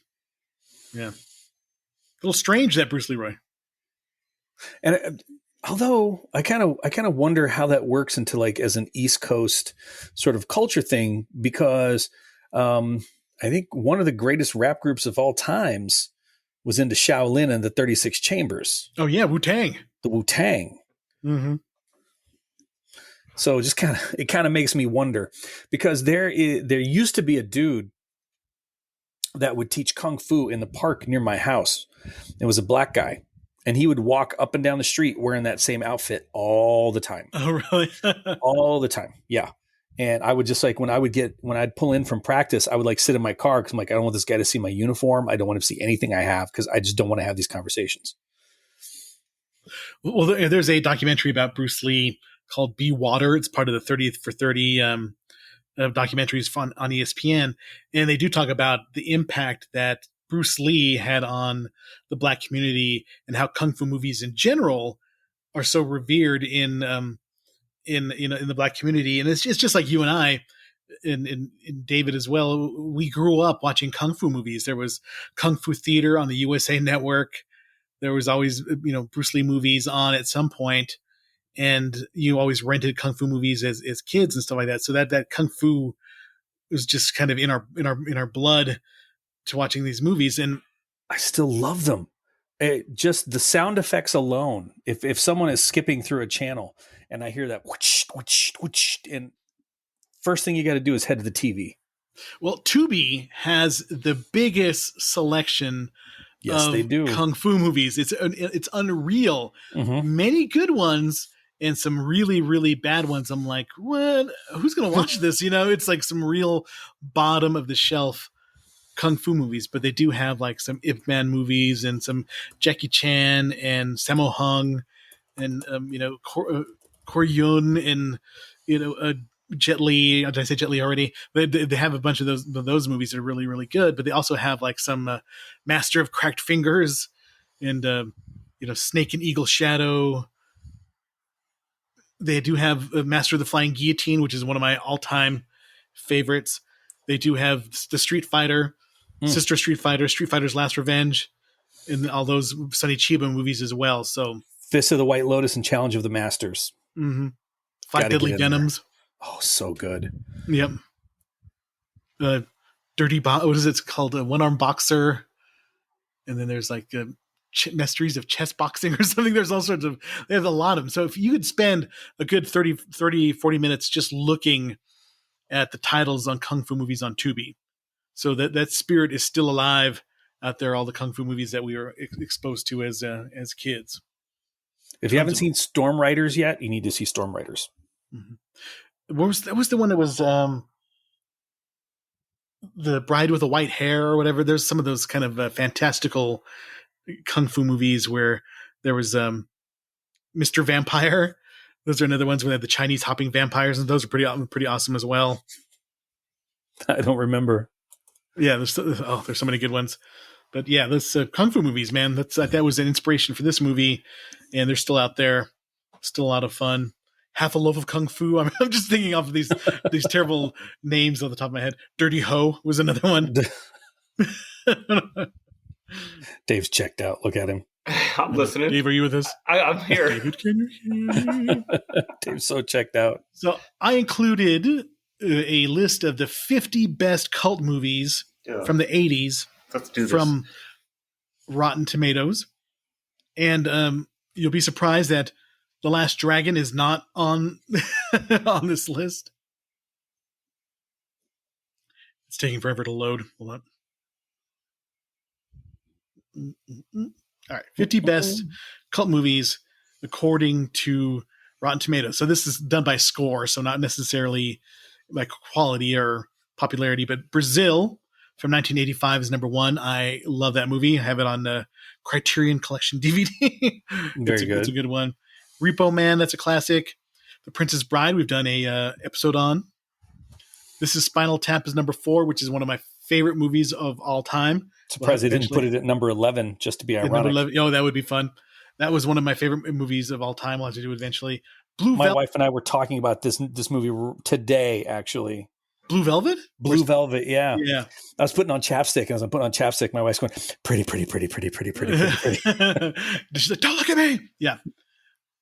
Yeah. A little strange, that Bruce Leroy. And although I kind of wonder how that works into like as an East Coast sort of culture thing, because I think one of the greatest rap groups of all times was into Shaolin and the 36 Chambers. Oh yeah, Wu-Tang. The Wu-Tang. Mm-hmm. So it kind of makes me wonder, because there used to be a dude that would teach Kung Fu in the park near my house. It was a black guy. And he would walk up and down the street wearing that same outfit all the time. Oh, really? All the time. Yeah. And I would just like, when I'd pull in from practice, I would like sit in my car because I'm like, I don't want this guy to see my uniform. I don't want him to see anything I have because I just don't want to have these conversations. Well, there's a documentary about Bruce Lee called Be Water. It's part of the 30th for 30 documentaries on ESPN. And they do talk about the impact that Bruce Lee had on the black community and how kung fu movies in general are so revered in the black community. And it's just like you and I and David as well. We grew up watching kung fu movies. There was Kung Fu Theater on the USA Network. There was always, Bruce Lee movies on at some point, and you always rented kung fu movies as kids and stuff like that. So that kung fu was just kind of in our blood to watching these movies. And I still love them. Just the sound effects alone. If someone is skipping through a channel and I hear that whoosh, whoosh, whoosh, and first thing you got to do is head to the TV. Well, Tubi has the biggest selection Yes, they do. kung fu movies. It's unreal. Mm-hmm. Many good ones and some really, really bad ones. I'm like, what? Who's going to watch this? It's like some real bottom of the shelf kung fu movies, but they do have like some Ip Man movies and some Jackie Chan and Sammo Hung and Kor Yun and Jet Li. Did I say Jet Li already? They have a bunch of those movies that are really, really good, but they also have like some Master of Cracked Fingers and Snake and Eagle Shadow. They do have Master of the Flying Guillotine, which is one of my all-time favorites. They do have the Street Fighter, Sister Street Fighter, Street Fighter's Last Revenge, and all those Sonny Chiba movies as well. So Fist of the White Lotus and Challenge of the Masters. Mm-hmm. Five Deadly Venoms. Oh, so good. Yep. What is it? It's called? One Arm Boxer. And then there's like Mysteries of Chess Boxing or something. There's all sorts of, they have a lot of them. So if you could spend a good 30, 40 minutes just looking at the titles on Kung Fu movies on Tubi. So that spirit is still alive out there, all the Kung Fu movies that we were exposed to as kids. If you haven't seen Storm Riders yet, you need to see Storm Riders. Mm-hmm. What was the one that was the Bride with the White Hair or whatever? There's some of those kind of fantastical Kung Fu movies where there was Mr. Vampire. Those are another ones where they have the Chinese hopping vampires, and those are pretty awesome as well. I don't remember. Yeah, there's so many good ones. But yeah, those Kung Fu movies, man, that was an inspiration for this movie, and they're still out there. Still a lot of fun. Half a Loaf of Kung Fu. I'm just thinking off of these terrible names on the top of my head. Dirty Ho was another one. Dave's checked out. Look at him. I'm listening. Dave, are you with us? I'm here. David, can you hear me? Dave's so checked out. So I included a list of the 50 best cult movies from the 80s. Let's do this. From Rotten Tomatoes. And you'll be surprised that The Last Dragon is not on on this list. It's taking forever to load. Hold on. All right. 50 best cult movies according to Rotten Tomatoes. So this is done by score, so not necessarily like quality or popularity, but Brazil from 1985 is number one. I love that movie. I have it on the Criterion Collection DVD. Very good. It's a good one. Repo Man, that's a classic. The Princess Bride, we've done a episode on. This is Spinal Tap is number 4, which is one of my favorite movies of all time. Surprised they didn't put it at number 11 just to be ironic. Number 11, oh, that would be fun. That was one of my favorite movies of all time. We'll have to do it eventually. My wife and I were talking about this movie today, actually. Blue Velvet? Blue Velvet, yeah. Yeah. I was putting on chapstick. As I'm putting on chapstick, my wife's going, pretty. She's like, don't look at me. Yeah.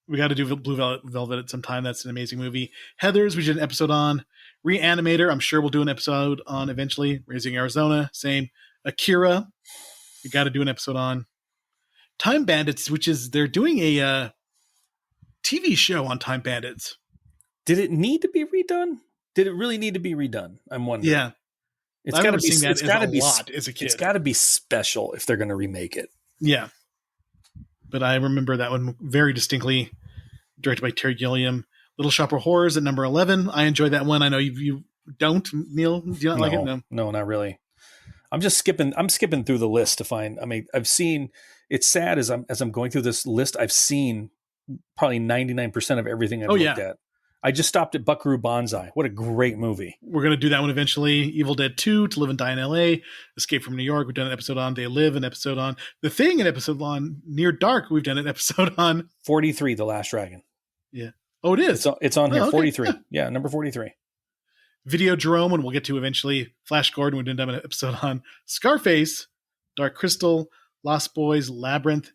We got to do Blue Velvet at some time. That's an amazing movie. Heathers, we did an episode on. Reanimator, I'm sure we'll do an episode on eventually. Raising Arizona, same. Akira, we got to do an episode on. Time Bandits, which is, they're doing a TV show on Time Bandits. Did it need to be redone? Did it really need to be redone? I'm wondering. Yeah. It's got to be. It's got to be a lot as a kid. It's got to be special if they're going to remake it. Yeah. But I remember that one very distinctly, directed by Terry Gilliam. Little Shop of Horrors at number 11. I enjoyed that one. I know you don't, Neil. Do you not like it? No, not really. I'm just skipping. I'm skipping through the list to find. I mean, I've seen. It's sad as I'm going through this list. I've seen probably 99% of everything I've looked at. I just stopped at Buckaroo Banzai. What a great movie. We're going to do that one eventually. Evil Dead 2, To Live and Die in L.A., Escape from New York. We've done an episode on They Live, an episode on The Thing, an episode on Near Dark. We've done an episode on 43, The Last Dragon. Yeah. Oh, it is? It's on here, okay. 43. Yeah, number 43. Video Jerome, and we'll get to eventually. Flash Gordon, we've done an episode on Scarface, Dark Crystal, Lost Boys, Labyrinth,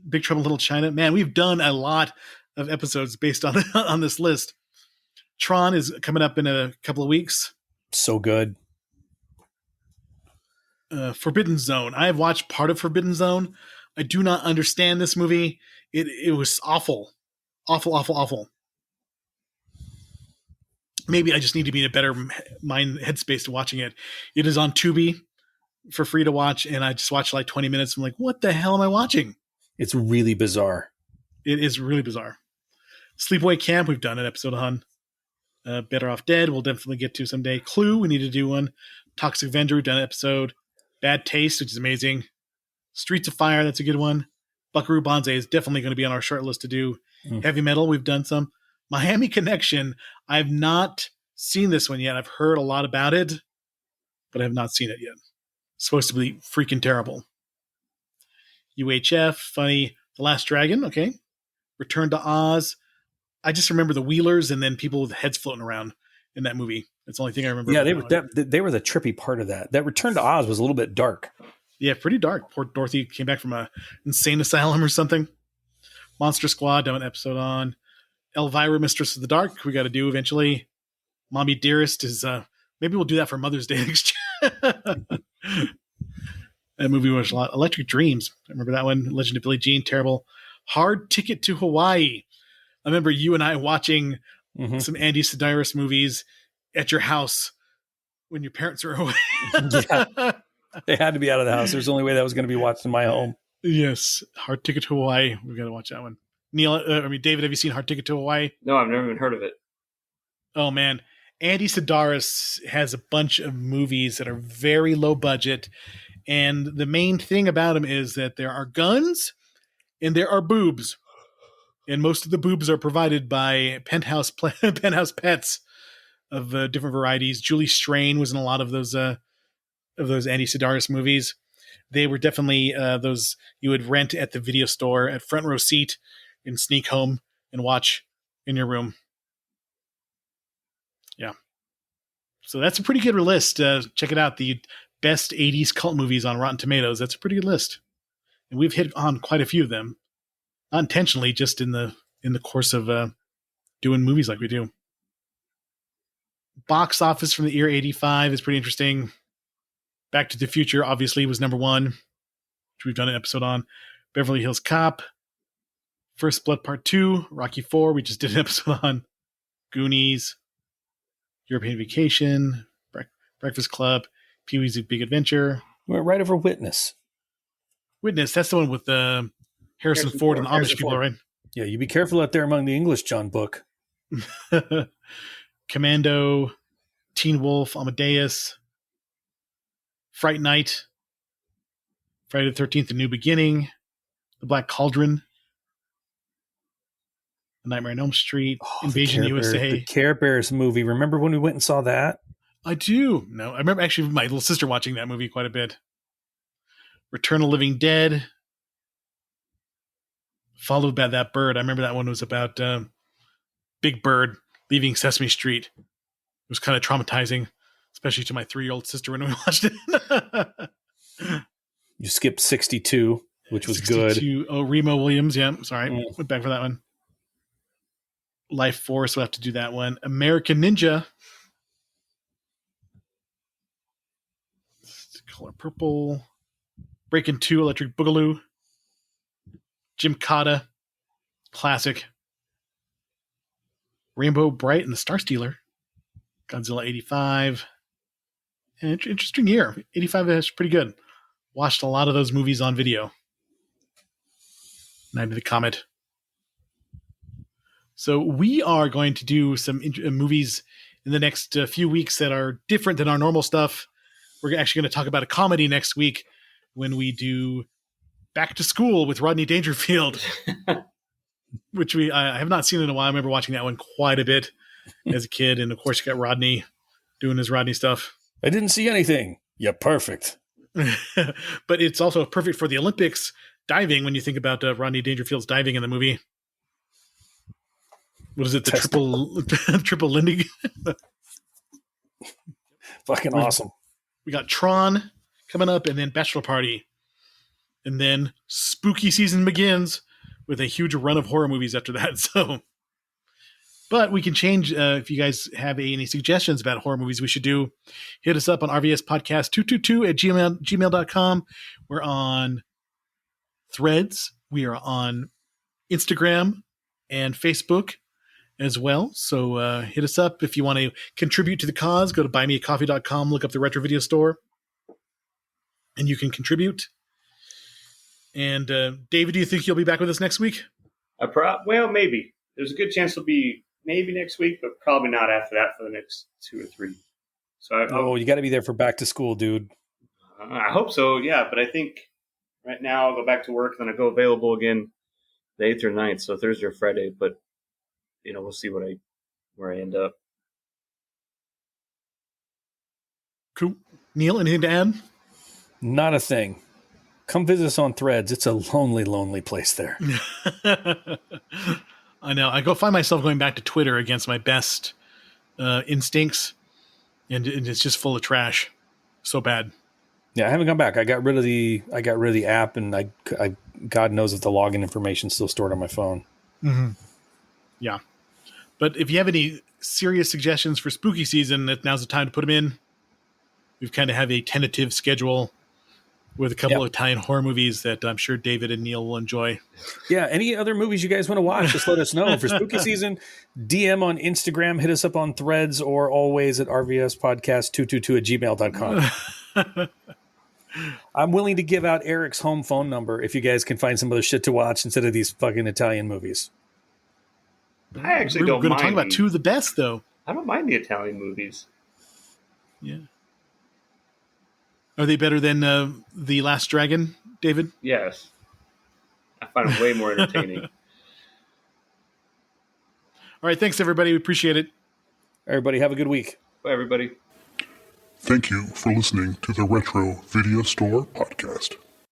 Big Trouble in Little China. Man, we've done a lot of episodes based on on this list. Tron is coming up in a couple of weeks. So good. Forbidden Zone. I have watched part of Forbidden Zone. I do not understand this movie. It was awful. Awful. Maybe I just need to be in a better headspace to watching it. It is on Tubi for free to watch, and I just watched like 20 minutes. I'm like, what the hell am I watching? It's really bizarre. It is really bizarre. Sleepaway Camp, we've done an episode on. Better Off Dead, we'll definitely get to someday. Clue, we need to do one. Toxic Avenger, we've done an episode. Bad Taste, which is amazing. Streets of Fire, that's a good one. Buckaroo Banzai is definitely going to be on our short list to do. Heavy Metal, we've done some. Miami Connection, I've not seen this one yet. I've heard a lot about it, but I have not seen it yet. It's supposed to be freaking terrible. UHF, funny. The Last Dragon, okay. Return to Oz. I just remember the Wheelers and then people with heads floating around in that movie. That's the only thing I remember. Yeah, they were the trippy part of that. That Return to Oz was a little bit dark. Yeah, pretty dark. Poor Dorothy came back from a insane asylum or something. Monster Squad, done an episode on. Elvira, Mistress of the Dark, we got to do eventually. Mommy Dearest is, maybe we'll do that for Mother's Day next year. That movie was a lot. Electric Dreams, I remember that one. Legend of Billie Jean, terrible. Hard Ticket to Hawaii. I remember you and I watching some Andy Sedaris movies at your house when your parents were away. Yeah. They had to be out of the house. There's the only way that was going to be watched in my home. Yes. Hard Ticket to Hawaii. We've got to watch that one. David, have you seen Hard Ticket to Hawaii? No, I've never even heard of it. Oh, man. Andy Sedaris has a bunch of movies that are very low budget. And the main thing about them is that there are guns and there are boobs. And most of the boobs are provided by Penthouse Pets of different varieties. Julie Strain was in a lot of those Andy Sedaris movies. They were definitely those you would rent at the video store at front row seat and sneak home and watch in your room. Yeah. So that's a pretty good list. Check it out. The best 80s cult movies on Rotten Tomatoes. That's a pretty good list. And we've hit on quite a few of them. Not intentionally, just in the course of doing movies like we do. Box office from the year 85 is pretty interesting. Back to the Future obviously was number 1, which we've done an episode on. Beverly Hills Cop, First Blood Part 2, Rocky 4, we just did an episode on. Goonies, European Vacation, Breakfast Club, Pee-wee's Big Adventure. We went right over Witness. Witness, that's the one with Harrison Ford and the Amish people, right? Yeah, you be careful out there among the English, John Book. Commando, Teen Wolf, Amadeus, Fright Night, Friday the 13th, A New Beginning, The Black Cauldron, The Nightmare on Elm Street, Invasion USA. The Care Bears movie. Remember when we went and saw that? I do. No, I remember actually my little sister watching that movie quite a bit. Return of the Living Dead, Followed by That Bird. I remember that one was about Big Bird leaving Sesame Street. It was kind of traumatizing, especially to my 3-year-old sister when we watched it. You skipped 62, which was 62. Good. Oh, Remo Williams. Yeah, sorry. Went back for that one. Life Force. We'll have to do that one. American Ninja. Color Purple. Breaking 2, Electric Boogaloo. Jim Cotta. Classic. Rainbow Bright and the Star Stealer. Godzilla 85. An interesting year. 85 is pretty good. Watched a lot of those movies on video. Night of the Comet. So we are going to do some movies in the next few weeks that are different than our normal stuff. We're actually going to talk about a comedy next week when we do Back to School with Rodney Dangerfield, which I have not seen in a while. I remember watching that one quite a bit as a kid. And of course, you got Rodney doing his Rodney stuff. I didn't see anything. Yeah, perfect. But it's also perfect for the Olympics diving when you think about Rodney Dangerfield's diving in the movie. What is it? The triple landing? Fucking awesome. We got Tron coming up, and then Bachelor Party. And then spooky season begins with a huge run of horror movies after that. So, but we can change if you guys have any suggestions about horror movies we should do. Hit us up on rvspodcast222 at gmail.com. We're on Threads. We are on Instagram and Facebook as well. So hit us up if you want to contribute to the cause. Go to buymeacoffee.com, look up the Retro Video Store, and you can contribute. And David, do you think you'll be back with us next week? Well, maybe. There's a good chance it'll be maybe next week, but probably not after that for the next 2 or 3. So you got to be there for Back to School, dude. I hope so, yeah. But I think right now I'll go back to work, then I go available again the 8th or 9th, so Thursday or Friday. But we'll see where I end up. Cool. Neil, anything to add? Not a thing. Come visit us on Threads. It's a lonely, lonely place there. I know. I find myself going back to Twitter against my best instincts, and it's just full of trash. So bad. Yeah, I haven't gone back. I got rid of the app, and I God knows if the login information is still stored on my phone. Mm-hmm. Yeah, but if you have any serious suggestions for spooky season, now's the time to put them in. We've kind of have a tentative schedule with a couple of Italian horror movies that I'm sure David and Neil will enjoy. Yeah, any other movies you guys want to watch, just let us know. For spooky season, DM on Instagram, hit us up on Threads, or always at rvspodcast222 at gmail.com. I'm willing to give out Eric's home phone number if you guys can find some other shit to watch instead of these fucking Italian movies. I actually don't mind. We're going to talk about 2 of the best, though. I don't mind the Italian movies. Yeah. Are they better than The Last Dragon, David? Yes. I find them way more entertaining. All right. Thanks, everybody. We appreciate it. Everybody, have a good week. Bye, everybody. Thank you for listening to the Retro Video Store Podcast.